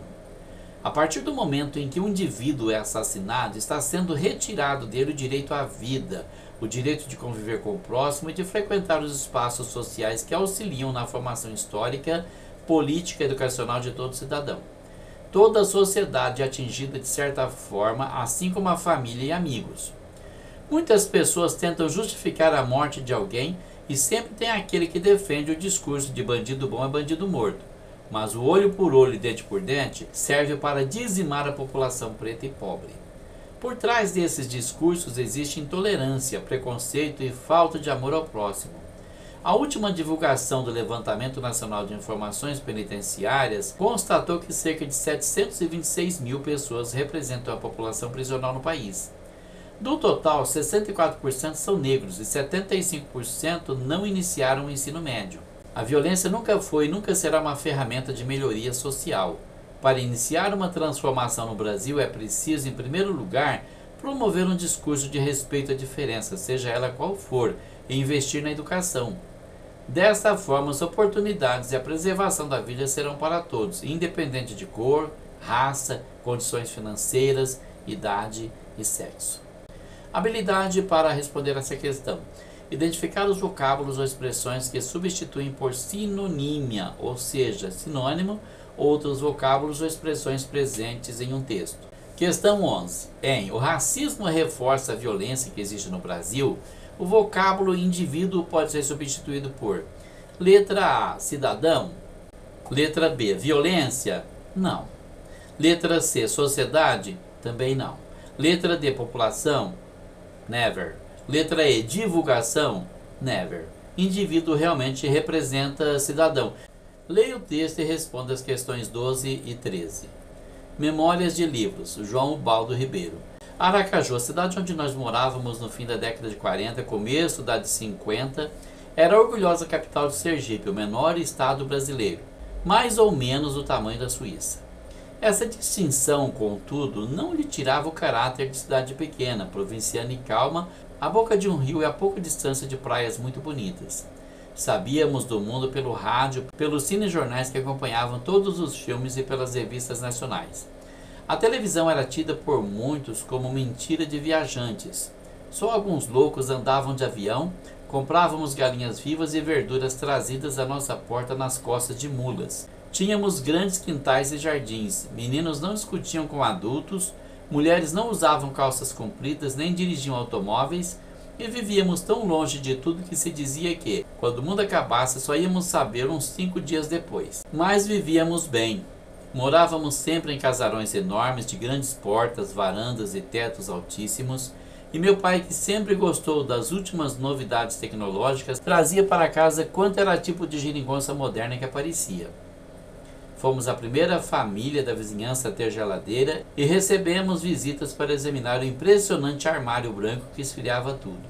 A partir do momento em que um indivíduo é assassinado, está sendo retirado dele o direito à vida, o direito de conviver com o próximo e de frequentar os espaços sociais que auxiliam na formação histórica, política e educacional de todo cidadão. Toda a sociedade é atingida de certa forma, assim como a família e amigos. Muitas pessoas tentam justificar a morte de alguém e sempre tem aquele que defende o discurso de bandido bom é bandido morto. Mas o olho por olho e dente por dente serve para dizimar a população preta e pobre. Por trás desses discursos existe intolerância, preconceito e falta de amor ao próximo. A última divulgação do Levantamento Nacional de Informações Penitenciárias constatou que cerca de 726 mil pessoas representam a população prisional no país. Do total, 64% são negros e 75% não iniciaram o ensino médio. A violência nunca foi e nunca será uma ferramenta de melhoria social. Para iniciar uma transformação no Brasil é preciso, em primeiro lugar, promover um discurso de respeito à diferença, seja ela qual for, e investir na educação. Desta forma, as oportunidades e a preservação da vida serão para todos, independente de cor, raça, condições financeiras, idade e sexo. Habilidade para responder essa questão. Identificar os vocábulos ou expressões que substituem por sinonímia, ou seja, sinônimo, outros vocábulos ou expressões presentes em um texto. Questão 11. O racismo reforça a violência que existe no Brasil, o vocábulo indivíduo pode ser substituído por letra A, cidadão. Letra B, violência? Não. Letra C, sociedade? Também não. Letra D, população? Never. Letra E, divulgação? Never. Indivíduo realmente representa cidadão. Leia o texto e responda as questões 12 e 13. Memórias de livros, João Ubaldo Ribeiro. Aracaju, a cidade onde nós morávamos no fim da década de 40, começo da de 50, era a orgulhosa capital de Sergipe, o menor estado brasileiro, mais ou menos o tamanho da Suíça. Essa distinção, contudo, não lhe tirava o caráter de cidade pequena, provinciana e calma, à boca de um rio e a pouca distância de praias muito bonitas. Sabíamos do mundo pelo rádio, pelos cinejornais que acompanhavam todos os filmes e pelas revistas nacionais. A televisão era tida por muitos como mentira de viajantes. Só alguns loucos andavam de avião, comprávamos galinhas vivas e verduras trazidas à nossa porta nas costas de mulas. Tínhamos grandes quintais e jardins, meninos não discutiam com adultos, mulheres não usavam calças compridas nem dirigiam automóveis e vivíamos tão longe de tudo que se dizia que, quando o mundo acabasse, só íamos saber uns 5 dias depois. Mas vivíamos bem. Morávamos sempre em casarões enormes de grandes portas, varandas e tetos altíssimos, e meu pai, que sempre gostou das últimas novidades tecnológicas, trazia para casa quanto era tipo de geringonça moderna que aparecia. Fomos a primeira família da vizinhança a ter geladeira e recebemos visitas para examinar o impressionante armário branco que esfriava tudo.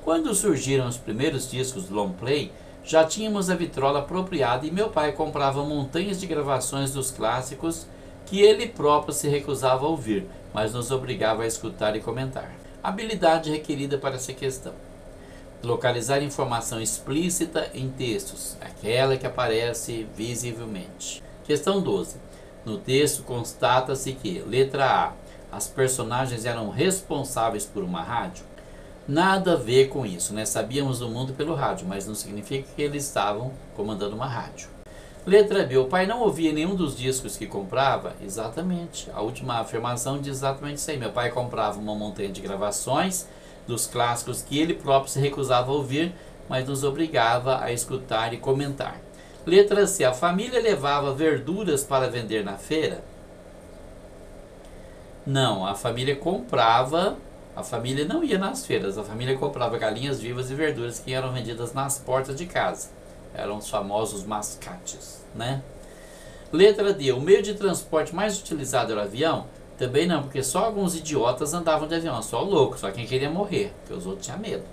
Quando surgiram os primeiros discos do long play, já tínhamos a vitrola apropriada e meu pai comprava montanhas de gravações dos clássicos que ele próprio se recusava a ouvir, mas nos obrigava a escutar e comentar. Habilidade requerida para essa questão. Localizar informação explícita em textos, aquela que aparece visivelmente. Questão 12. No texto constata-se que, letra A, as personagens eram responsáveis por uma rádio. Nada a ver com isso, né? Sabíamos do mundo pelo rádio, mas não significa que eles estavam comandando uma rádio. Letra B. O pai não ouvia nenhum dos discos que comprava? Exatamente. A última afirmação diz exatamente isso aí. Meu pai comprava uma montanha de gravações dos clássicos que ele próprio se recusava a ouvir, mas nos obrigava a escutar e comentar. Letra C. A família levava verduras para vender na feira? Não, a família comprava. A família não ia nas feiras. A família comprava galinhas vivas e verduras que eram vendidas nas portas de casa. Eram os famosos mascates, né? Letra D. O meio de transporte mais utilizado era o avião? Também não, porque só alguns idiotas andavam de avião, só loucos, só quem queria morrer, porque os outros tinham medo.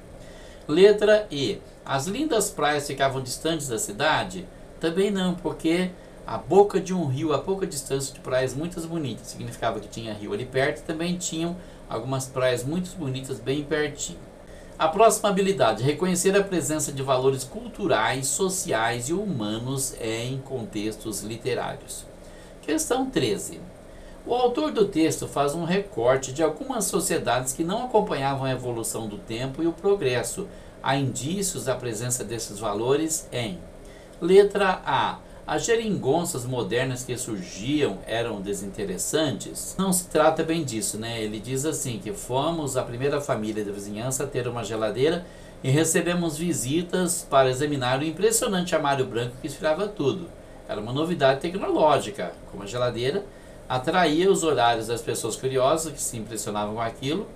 Letra E. As lindas praias ficavam distantes da cidade? Também não, porque a boca de um rio, a pouca distância de praias muito bonitas, significava que tinha rio ali perto e também tinham algumas praias muito bonitas bem pertinho. A próxima habilidade, reconhecer a presença de valores culturais, sociais e humanos em contextos literários. Questão 13. O autor do texto faz um recorte de algumas sociedades que não acompanhavam a evolução do tempo e o progresso. Há indícios da presença desses valores em: letra A. As geringonças modernas que surgiam eram desinteressantes? Não se trata bem disso, né? Ele diz assim, que fomos a primeira família da vizinhança a ter uma geladeira e recebemos visitas para examinar o impressionante armário branco que esfriava tudo. Era uma novidade tecnológica, como a geladeira, atraía os olhares das pessoas curiosas que se impressionavam com aquilo.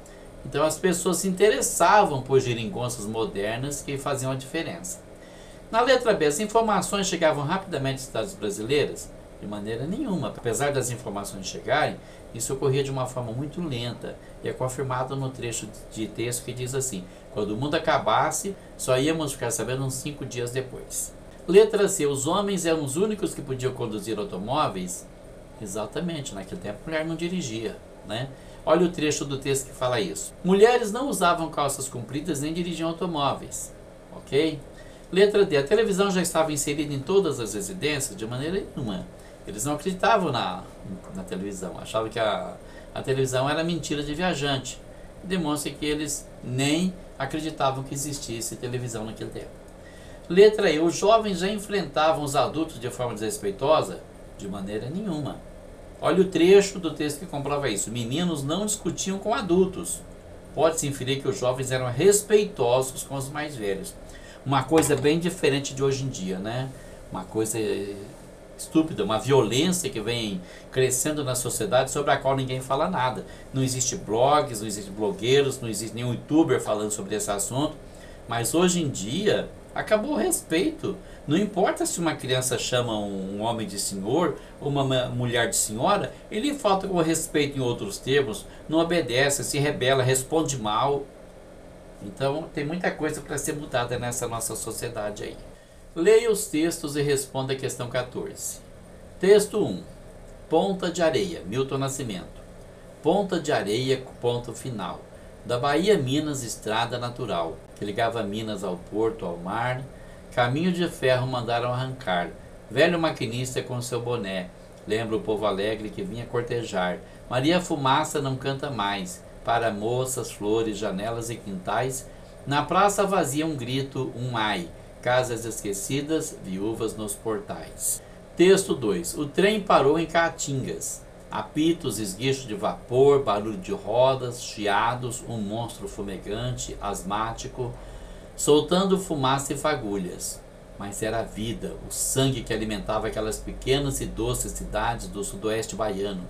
Então as pessoas se interessavam por geringonças modernas que faziam a diferença. Na letra B, as informações chegavam rapidamente às cidades brasileiras? De maneira nenhuma. Apesar das informações chegarem, isso ocorria de uma forma muito lenta e é confirmado no trecho de texto que diz assim: quando o mundo acabasse, só íamos ficar sabendo uns 5 dias depois. Letra C, os homens eram os únicos que podiam conduzir automóveis? Exatamente, naquele tempo a mulher não dirigia, né? Olha o trecho do texto que fala isso. Mulheres não usavam calças compridas nem dirigiam automóveis, ok? Letra D. A televisão já estava inserida em todas as residências? De maneira nenhuma. Eles não acreditavam na televisão. Achavam que a televisão era mentira de viajante. Demonstra que eles nem acreditavam que existisse televisão naquele tempo. Letra E. Os jovens já enfrentavam os adultos de forma desrespeitosa? De maneira nenhuma. Olha o trecho do texto que comprova isso. Meninos não discutiam com adultos. Pode-se inferir que os jovens eram respeitosos com os mais velhos. Uma coisa bem diferente de hoje em dia, né? Uma coisa estúpida, uma violência que vem crescendo na sociedade sobre a qual ninguém fala nada. Não existe blogs, não existe blogueiros, não existe nenhum youtuber falando sobre esse assunto. Mas hoje em dia acabou o respeito. Não importa se uma criança chama um homem de senhor ou uma mulher de senhora, ele falta com respeito em outros termos, não obedece, se rebela, responde mal. Então tem muita coisa para ser mudada nessa nossa sociedade aí. Leia os textos e responda a questão 14. Texto 1. Ponta de Areia, Milton Nascimento. Ponta de Areia, ponto final. Da Bahia Minas, estrada natural, que ligava Minas ao porto, ao mar. Caminho de ferro mandaram arrancar. Velho maquinista com seu boné. Lembra o povo alegre que vinha cortejar. Maria Fumaça não canta mais. Para moças, flores, janelas e quintais, na praça vazia um grito, um ai, casas esquecidas, viúvas nos portais. Texto 2. O trem parou em Caatingas. Apitos, esguicho de vapor, barulho de rodas, chiados, um monstro fumegante, asmático, soltando fumaça e fagulhas. Mas era a vida, o sangue que alimentava aquelas pequenas e doces cidades do sudoeste baiano.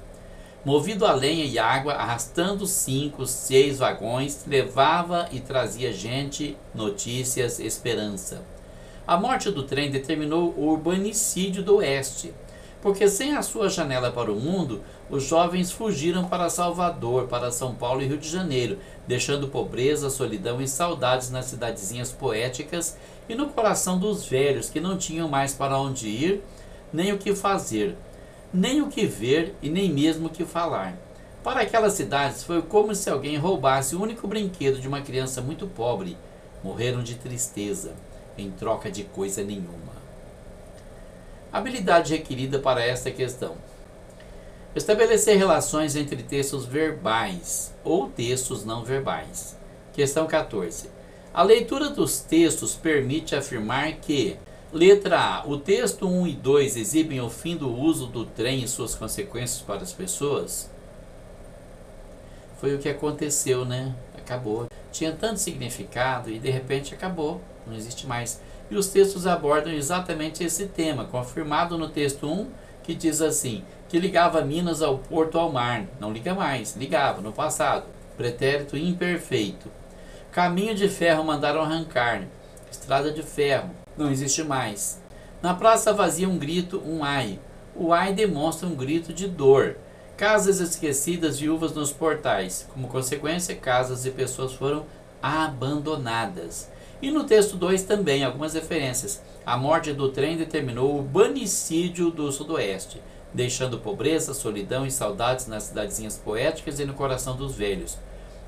Movido a lenha e água, arrastando 5, 6 vagões, levava e trazia gente, notícias, esperança. A morte do trem determinou o urbanicídio do Oeste, porque sem a sua janela para o mundo, os jovens fugiram para Salvador, para São Paulo e Rio de Janeiro, deixando pobreza, solidão e saudades nas cidadezinhas poéticas e no coração dos velhos que não tinham mais para onde ir, nem o que fazer, nem o que ver e nem mesmo o que falar. Para aquelas cidades foi como se alguém roubasse o único brinquedo de uma criança muito pobre. Morreram de tristeza, em troca de coisa nenhuma. Habilidade requerida para esta questão: estabelecer relações entre textos verbais ou textos não verbais. Questão 14. A leitura dos textos permite afirmar que: letra A. O texto 1 e 2 exibem o fim do uso do trem e suas consequências para as pessoas? Foi o que aconteceu, né? Acabou. Tinha tanto significado e de repente acabou. Não existe mais. E os textos abordam exatamente esse tema, confirmado no texto 1, que diz assim: que ligava Minas ao porto ao mar. Não liga mais, ligava no passado. Pretérito imperfeito. Caminho de ferro mandaram arrancar. Estrada de ferro. Não existe mais. Na praça vazia um grito, um ai. O ai demonstra um grito de dor. Casas esquecidas, viúvas nos portais. Como consequência, casas e pessoas foram abandonadas. E no texto 2 também, algumas referências. A morte do trem determinou o urbanicídio do sudoeste, deixando pobreza, solidão e saudades nas cidadezinhas poéticas e no coração dos velhos.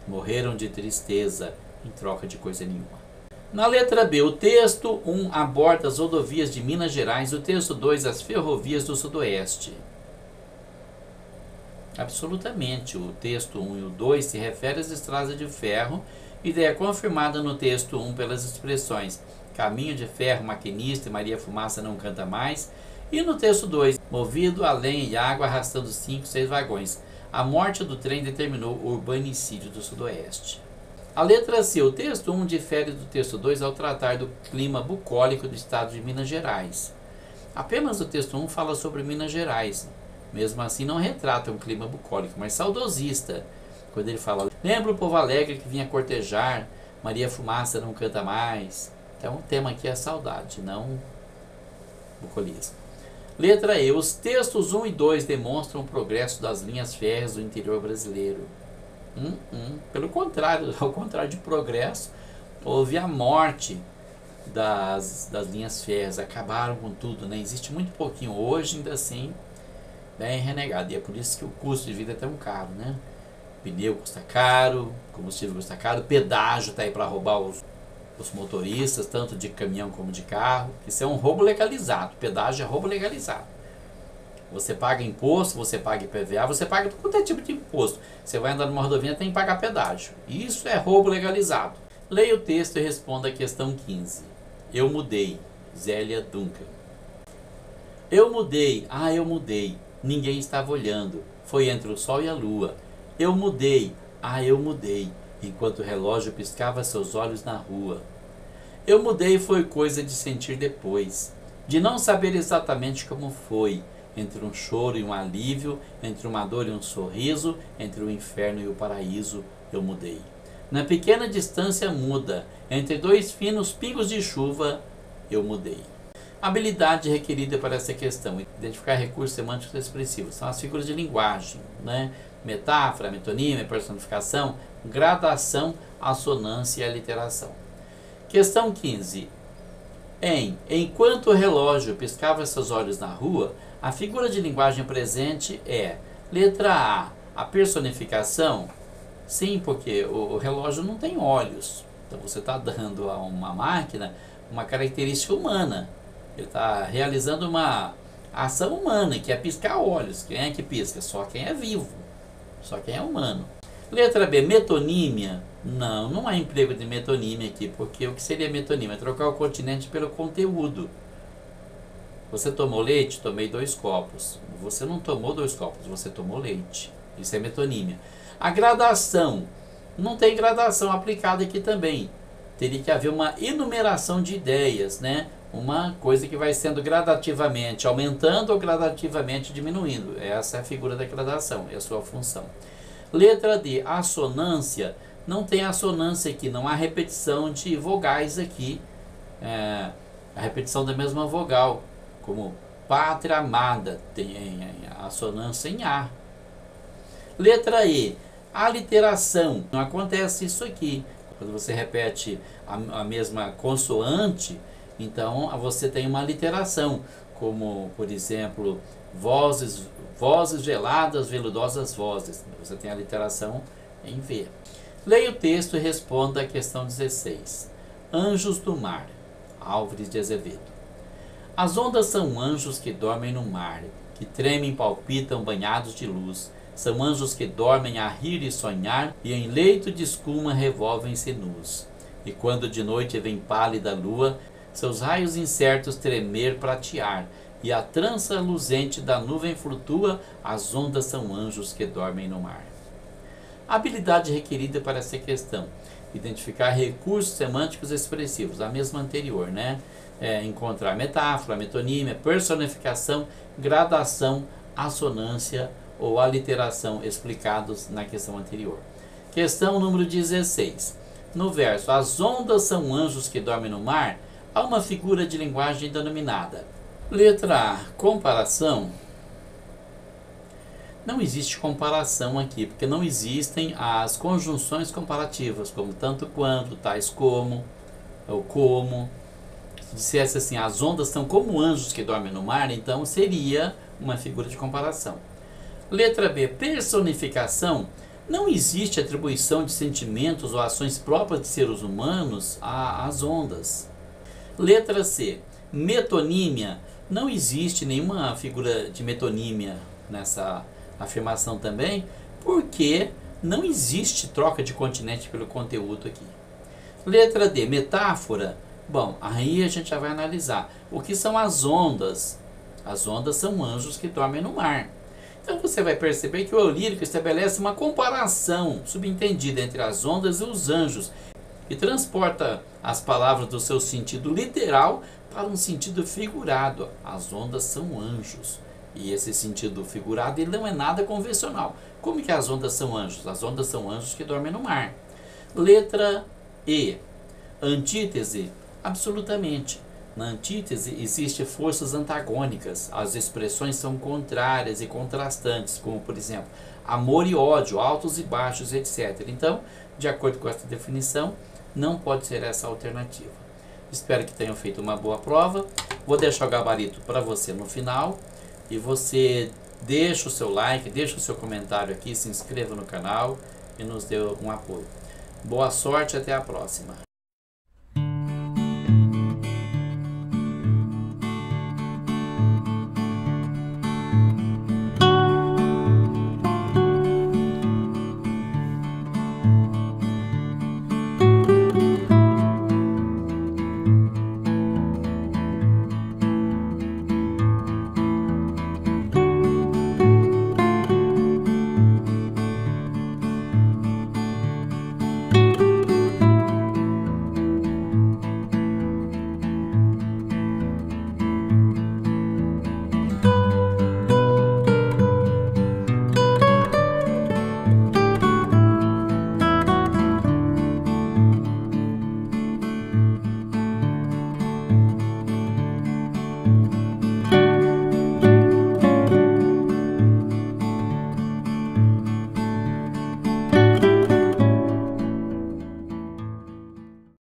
Morreram de tristeza, em troca de coisa nenhuma. Na letra B, o texto 1 aborda as rodovias de Minas Gerais, o texto 2 as ferrovias do sudoeste. Absolutamente, o texto 1 e o 2 se refere às estradas de ferro, ideia confirmada no texto 1 pelas expressões caminho de ferro, maquinista e Maria Fumaça não canta mais, e no texto 2, movido a lenha e água arrastando 5, 6 vagões. A morte do trem determinou o urbanicídio do sudoeste. A letra C, o texto 1 difere do texto 2 ao tratar do clima bucólico do estado de Minas Gerais. Apenas o texto 1 fala sobre Minas Gerais. Mesmo assim não retrata um clima bucólico, mas saudosista. Quando ele fala: lembra o povo alegre que vinha cortejar, Maria Fumaça não canta mais. Então o tema aqui é a saudade, não bucolismo. Letra E. Os textos 1 e 2 demonstram o progresso das linhas férreas do interior brasileiro. Pelo contrário, ao contrário de progresso, houve a morte das linhas férreas. Acabaram com tudo, né? Existe muito pouquinho hoje, ainda assim, bem renegado. E é por isso que o custo de vida é tão caro, né? Pneu custa caro, combustível custa caro, pedágio está aí para roubar os motoristas, tanto de caminhão como de carro. Isso é um roubo legalizado. Pedágio é roubo legalizado. Você paga imposto, você paga IPVA, você paga todo quanto é tipo de imposto. Você vai andar numa rodovia, tem que pagar pedágio. Isso é roubo legalizado. Leia o texto e responda a questão 15. Eu mudei. Zélia Duncan. Eu mudei. Eu mudei. Ninguém estava olhando. Foi entre o sol e a lua. Eu mudei. Eu mudei. Enquanto o relógio piscava seus olhos na rua. Eu mudei foi coisa de sentir depois. De não saber exatamente como foi. Entre um choro e um alívio, entre uma dor e um sorriso, entre o inferno e o paraíso, eu mudei. Na pequena distância muda, entre dois finos pingos de chuva, eu mudei. Habilidade requerida para essa questão: identificar recursos semânticos expressivos. São as figuras de linguagem, né? Metáfora, metonímia, personificação, gradação, assonância e aliteração. Questão 15. Enquanto o relógio piscava seus olhos na rua, a figura de linguagem presente é: letra A personificação. Sim, porque o relógio não tem olhos. Então você está dando a uma máquina uma característica humana. Ele está realizando uma ação humana, que é piscar olhos. Quem é que pisca? Só quem é vivo. Só quem é humano. Letra B, metonímia. Não há emprego de metonímia aqui, porque o que seria metonímia? Trocar o continente pelo conteúdo. Você tomou leite? Tomei 2 copos. Você não tomou 2 copos, você tomou leite. Isso é metonímia. A gradação. Não tem gradação aplicada aqui também. Teria que haver uma enumeração de ideias, né? Uma coisa que vai sendo gradativamente aumentando ou gradativamente diminuindo. Essa é a figura da gradação, é a sua função. Letra D, assonância. Não tem assonância aqui, não há repetição de vogais aqui. A repetição da mesma vogal, como pátria amada, tem a assonância em A. Letra E, aliteração. Não acontece isso aqui. Quando você repete a mesma consoante, então você tem uma aliteração, como, por exemplo, vozes geladas, veludosas vozes. Você tem a aliteração em V. Leia o texto e responda a questão 16. Anjos do mar. Álvares de Azevedo. As ondas são anjos que dormem no mar, que tremem e palpitam banhados de luz. São anjos que dormem a rir e sonhar, e em leito de escuma revolvem-se nus. E quando de noite vem pálida a lua, seus raios incertos tremer pratear, e a trança luzente da nuvem flutua, as ondas são anjos que dormem no mar. A habilidade requerida para essa questão: identificar recursos semânticos expressivos, a mesma anterior, né? Encontrar metáfora, metonímia, personificação, gradação, assonância ou aliteração explicados na questão anterior. Questão número 16. No verso, as ondas são anjos que dormem no mar, há uma figura de linguagem denominada. Letra A, comparação. Não existe comparação aqui, porque não existem as conjunções comparativas, como tanto quanto, tais como, ou como. Se dissesse assim, as ondas são como anjos que dormem no mar, então seria uma figura de comparação. Letra B, personificação. Não existe atribuição de sentimentos ou ações próprias de seres humanos às ondas. Letra C, metonímia. Não existe nenhuma figura de metonímia nessa afirmação também, porque não existe troca de continente pelo conteúdo aqui. Letra D, metáfora. Bom, aí a gente já vai analisar. O que são as ondas? As ondas são anjos que dormem no mar. Então você vai perceber que o eu lírico estabelece uma comparação subentendida entre as ondas e os anjos e transporta as palavras do seu sentido literal para um sentido figurado. As ondas são anjos. E esse sentido figurado ele não é nada convencional. Como que as ondas são anjos? As ondas são anjos que dormem no mar. Letra E. Antítese. Absolutamente. Na antítese existem forças antagônicas. As expressões são contrárias e contrastantes, como por exemplo, amor e ódio, altos e baixos, etc. Então, de acordo com essa definição, não pode ser essa a alternativa. Espero que tenham feito uma boa prova. Vou deixar o gabarito para você no final. E você deixa o seu like, deixa o seu comentário aqui, se inscreva no canal e nos dê um apoio. Boa sorte, até a próxima.